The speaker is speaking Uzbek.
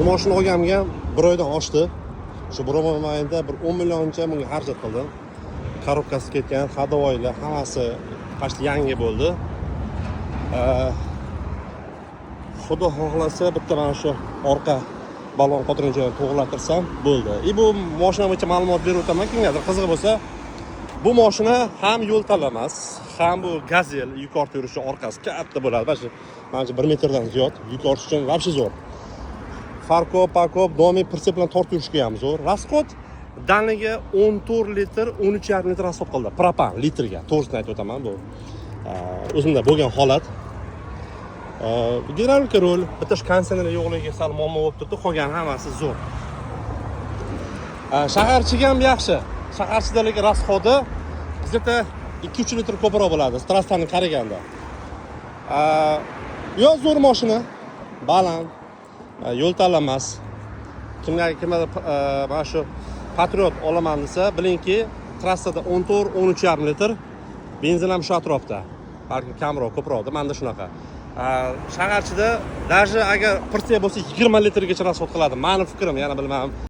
Bu mashina olganimga bir oydan oshdi. Shu bir oy mobaynida bir 10 millioncha bunga xarajat qildim. Korobkasi ketgan, hadovoylar hammasi qashli yangi bo'ldi. Xudo xohlasa bitta mana shu orqa balon qotirgan joyini to'g'irlatirsam bo'ldi. Bu mashina bo'yicha ma'lumot berib o'taman, kimgadir qiziq bo'lsa. Bu mashina ham yo'l tanlamas, ham bu gazel yuk ortib yurishi orqasi katta bo'ladi. Mana 1 metrdan ziyod yuk ortish uchun вообще zo'r. Farkop, pakop, domiy prinsip bilan tortib yurishga ham zo'r. Rasxod daniga 14 litr, 13,5 litr rasxod qildi. Propan litrga. To'g'risini aytib o'taman bu. O'zimda bo'lgan holat. Gidravlika rol, bitta konditsioner yo'qligiga sal muammo bo'lib turibdi, qolgan hammasi zo'r. Shahar ichiga ham yaxshi. Shahar ichidagi rasxodi bizda 2-3 litr ko'proq bo'ladi, strassani qaraganda. Yo zo'r mashina, baland, yo'l tanlamas. Kimdir mana shu Patriot olaman desa, bilingki, trassada 14-13,5 litr benzin ham shu atrofda. Balki kamroq, ko'proqda, menda shunaqa. Shahar ichida даже agar Portia bo'lsa 20 litrgacha rasxod qiladi. Meni fikrim, yana bilmadim.